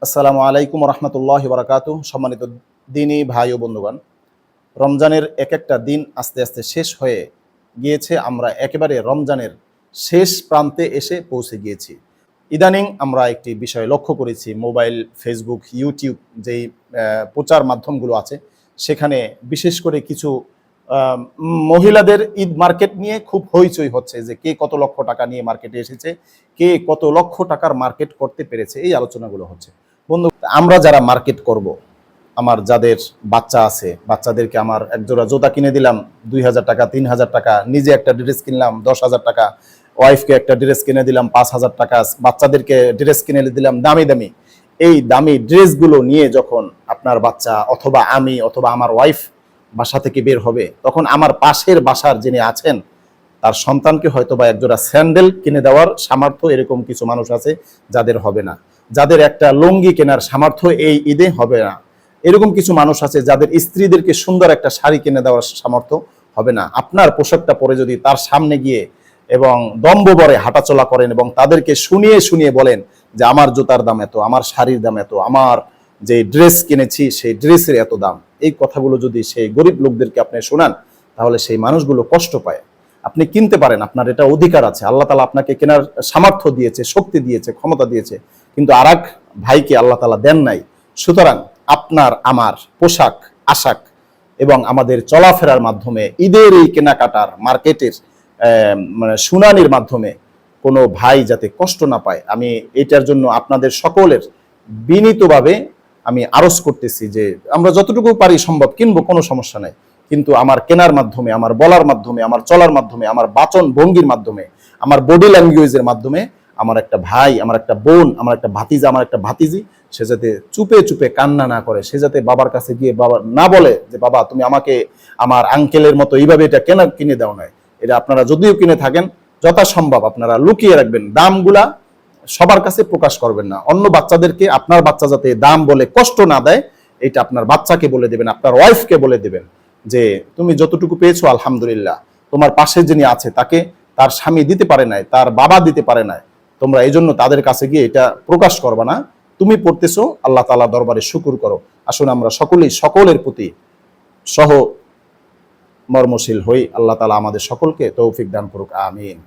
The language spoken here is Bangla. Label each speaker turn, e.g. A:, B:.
A: আসসালামু আলাইকুম রহমতুল্লাহ বারাকাতু। সম্মানিত দিনী ভাই ও বন্ধুগণ, রমজানের এক একটা দিন আস্তে আস্তে শেষ হয়ে গিয়েছে। আমরা একেবারে রমজানের শেষ প্রান্তে এসে পৌঁছে গিয়েছি। ইদানিং আমরা একটি বিষয় লক্ষ্য করেছি, মোবাইল, ফেসবুক, ইউটিউব যেই প্রচার মাধ্যমগুলো আছে, সেখানে বিশেষ করে কিছু মহিলাদের ঈদ মার্কেট নিয়ে খুব হইচই হচ্ছে যে কে কত লক্ষ টাকা নিয়ে মার্কেটে এসেছে, কে কত লক্ষ টাকার মার্কেট করতে পেরেছে, এই আলোচনাগুলো হচ্ছে। বন্ধু, আমরা যারা মার্কেট করব, আমার যাদের বাচ্চা আছে, বাচ্চাদেরকে আমার একজোড়া জুতা কিনে দিলাম 2,000 টাকা, 3,000 টাকা, নিজে একটা ড্রেস কিনলাম 10,000 টাকা, ওয়াইফকে একটা ড্রেস কিনে দিলাম 5,000 টাকা, বাচ্চাদেরকে ড্রেস কিনে দিলাম দামি দামি। এই দামি ড্রেসগুলো নিয়ে যখন আপনার বাচ্চা অথবা আমি অথবা আমার ওয়াইফ বাসা থেকে বের হবে, তখন আমার পাশের বাসার যিনি আছেন তার সন্তানকে হয়তো বা একজোড়া স্যান্ডেল কিনে দেওয়ার সামর্থ্য এরকম কিছু মানুষ আছে যাদের হবে না, যাদের একটা লুঙ্গি কেনার সামর্থ্য এই ঈদে হবে না, এরকম কিছু মানুষ আছে যাদের স্ত্রীদেরকে সুন্দর একটা শাড়ি কিনে দেওয়ার সামর্থ্য হবে না। আপনার পোশাকটা পরে যদি তার সামনে গিয়ে এবং দম্ববরে হাঁটাচলা করেন এবং তাদেরকে শুনিয়ে শুনিয়ে বলেন যে আমার জুতার দাম এত, আমার শাড়ির দাম এত, আমার যে ড্রেস কিনেছি সেই ড্রেসের এত দাম, এই কথাগুলো যদি সেই গরিব লোকদেরকে আপনি শোনান, তাহলে সেই মানুষগুলো কষ্ট পায়। আপনি কিনতে পারেন, আপনার এটা অধিকার আছে, আল্লাহ তাআলা আপনাকে কেনার সামর্থ্য দিয়েছে, শক্তি দিয়েছে, ক্ষমতা দিয়েছে, কিন্তু আরেক ভাইকে আল্লাহ তাআলা দেন নাই। সুতরাং আপনার আমার পোশাক আশাক এবং আমাদের চলাফেরার মাধ্যমে ঈদের এই কেনাকাটার মার্কেটের মানে শুনানির মাধ্যমে কোনো ভাই যাতে কষ্ট না পায়, আমি এটার জন্য আপনাদের সকলের বিনীতভাবে আমি আরজ করতেছি যে আমরা যতটুকু পারি সম্ভব কিনবো, কোনো সমস্যা নাই, কিন্তু আমার কেনার মাধ্যমে, আমার বলার মাধ্যমে, আমার চলার মাধ্যমে, আমার বাচন ভঙ্গির মাধ্যমে, আমার বডি ল্যাঙ্গুয়েজের মাধ্যমে আমার একটা ভাই, আমার একটা বোন, আমার একটা ভাতিজা, আমার একটা ভাতিজি, সে যাতে চুপে চুপে কান্না না করে, সে যাতে বাবার কাছে গিয়ে বাবা না বলে যে বাবা তুমি আমাকে আমার আঙ্কেলের মতো এইভাবে এটা কিনে দাও নাই। এটা আপনারা যদিও কিনে থাকেন, যথাসম্ভব আপনারা লুকিয়ে রাখবেন, দামগুলা সবার কাছে প্রকাশ করবেন না। অন্য বাচ্চাদেরকে আপনার বাচ্চা যাতে দাম বলে কষ্ট না দেয়, এটা আপনার বাচ্চাকে বলে দেবেন, আপনার ওয়াইফকে বলে দেবেন যে তুমি যতটুকু পেয়েছো আলহামদুলিল্লাহ, তোমার পাশে যিনি আছে তাকে তার স্বামী দিতে পারে নাই, তার বাবা দিতে পারে নাই, তোমরা এই জন্য তাদের কাছে গিয়ে এটা প্রকাশ করবা না, তুমি পড়তেছো, আল্লাহ তাআলা দরবারে শুকুর করো। আসুন আমরা সকলেই সকলের প্রতি সহ মর্মশীল হই। আল্লাহ তাআলা আমাদের সকলকে তৌফিক দান করুক, আমিন।